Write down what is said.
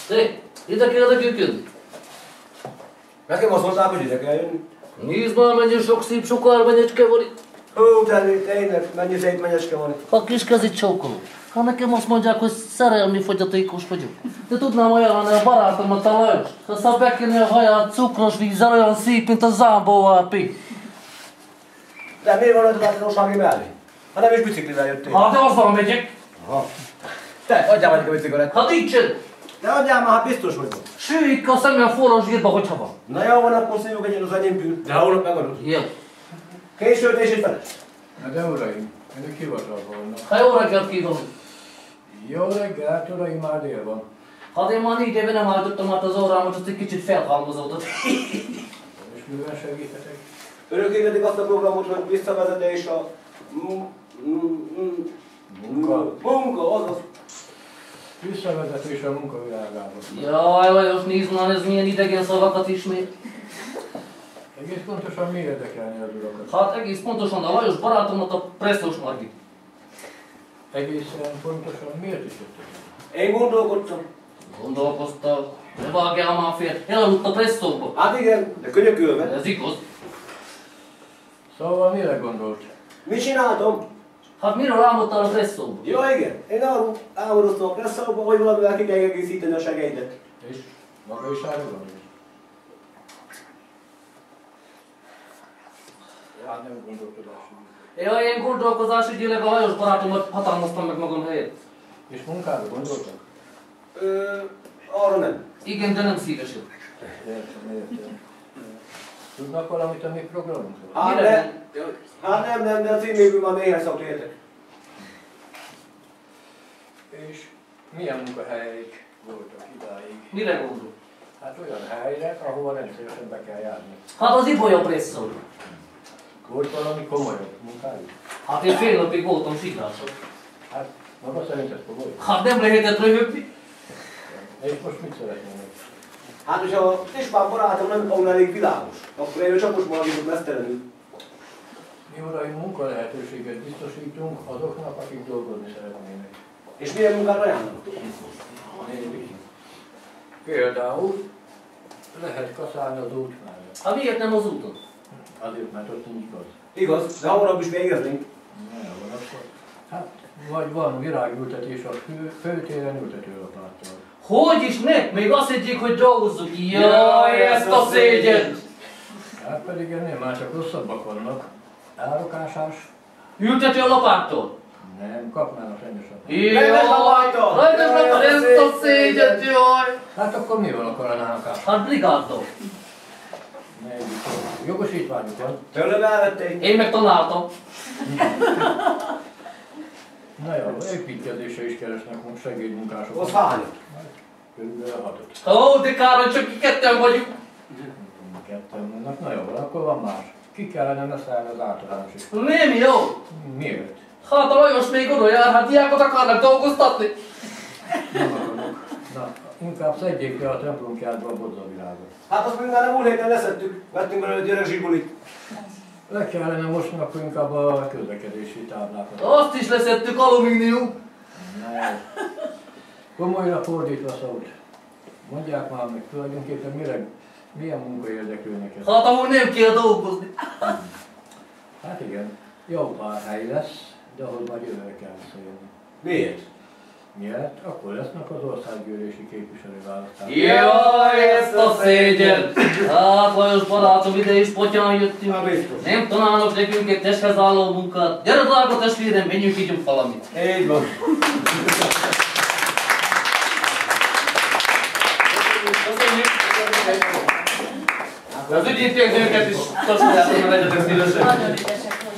Te, ide kell nekünk jönni. Nekem azt mondták, hogy ide kell jönni. Nézd már, mennyi sok szép sokár menyecske van itt. Hú, tényleg, mennyi szép menyecske van itt. A kis kezit csókolom. Ha nekem azt mondják, hogy szerelmi fogyatékos vagyok. De tudnám ajánlani a barátomat, a Lajos. Aztán bekenni a haját cukros vízzel, olyan szép, mint a Zámbó Árpi. De miért van a bátorsági mellé? Ha nem is biciklivel jöttél. Hát de azzal megyek. Aha. Te, adjál majd a biciklet. Hát nincsen. De adjál már, hát biztos vagy. Sűjjük a szemem forró zsírba, hogyha van. Na jó, van, akkor szívjuk egyen az enyémből. De holnap megadod. Jó. Későt és itt feles. Na de uraim, önök hivatalban vannak. Hát jó reggelt kívánok. Jó reggelt, uraim, már dél van. Hát én már 4 éve nem állítottam át az órámat, azt egy kicsit felhalmozódott. És mivel segíthetek? Önök hirdetik azt a programot, hogy visszavezetés a... Munka, azaz. Visszavezetés a munkavilágába. Jaj, Lajos, nézd már, ez milyen idegen szavakat ismét. Egész pontosan mi érdekelni az urakat? Hát egész pontosan a Lajos barátomat, a Presszós Margit. Egészen pontosan miért is jöttek? Én gondolkodtam. Gondolkoztam, ne vágjál már fél, elaludt a Presszóba. Hát igen, de könyökölve. Ez igaz. Szóval mire gondolt? Mit csináltam? Hát miről álmodtál a Presszóba? Ja igen, én arról álmodoztam a presszóba, hogy valamivel ki kell egészíteni a segeidet. És maga is arra van? Hát nem gondolkodású. Ja, én gondolkozásügyileg a Lajos barátomat hatalmaztam meg magam helyett. És munkára gondoltak? Arra nem. Igen, de nem szívesen. Értem. Tudnak valamit a mi programunkról? Hát nem, de a címéből már néhány szót értek. És milyen munkahelyeik voltak idáig? Mire gondol? Hát olyan helyre, ahova rendszeresen be kell járni. Hát az Ibolya Presszó. Volt valami komolyabb munkájuk? Hát én fél napig voltam sigráson. Hát maga szerint ez komoly? Hát nem lehetett röhögni. És most mit szeretnének? Hát, hogyha a Tispán barátom nem volna elég világos, akkor én a Csapos Margitot mesztelenül. Mi uraim munkalehetőséget biztosítunk azoknak, akik dolgozni szeretnének. És milyen munkát ajánlanak? Nézzük. Például lehet kaszálni az út mellett. Hát miért nem az úton? Azért, mert ott nincs gaz. Igaz, de hamarabb is végeznénk. Na jó, van akkor. Hát, vagy van virágültetés a főtéren ültetőlapáttal. Hogy is ne? Még azt higgyék, hogy dolgozzuk. Jaj, ezt a szégyent! Hát pedig ennél már csak rosszabbak vannak. Árokásás? Ültető a lapáttal? Nem, kapnának rendesen. Jaj, ezt a szégyent, jaj! Hát akkor mi van akkor a árokás? Hát brigáddal. Jogosítványuk van. Tőlem elvették. Én meg tanáltam. Na jó, építkezésre is keresnek most segédmunkásokat. Az hányat? Körülbelül 6-ot. Ó, de kár, hogy csak ki ketten vagyunk. Ketten vannak, na jó, akkor van más. Ki kellene leszállni az általános is. Nem jó. Miért? Hát a Lajos még oda jár, hát diákot akarnak dolgoztatni. Nem akarok. Na, inkább szedjék le a templomkádba a bodzavilágot. Hát azt még már nem múlt héten leszettük. Vettünk belőle egy gyerek zsigulit. Le kellene mosni akkor inkább a közlekedési táblákat. Azt is leszettük, alumínium. Na jó. Komolyra fordítva szót. Mondják már meg tulajdonképpen milyen munka érdekel neked? Hát ahol nem kell dolgozni. Hát igen, jó pár hely lesz, de ahhoz majd jövőre kell szólni. Miért? Miért? Akkor lesznek az országgyűlési képviselőválasztások. Jaj, ezt a szégyen! Hát Lajos barátom, ide is potyán jöttünk. Na biztos. Nem tanálnak nekünk egy testhez álló munkát. Gyere drága testvérem, menjünk ígyunk valamit. Így van. Az ügyintézőket is köszönhetem, hogy legyetek szívesek. Nagyon ügyesek vagyunk.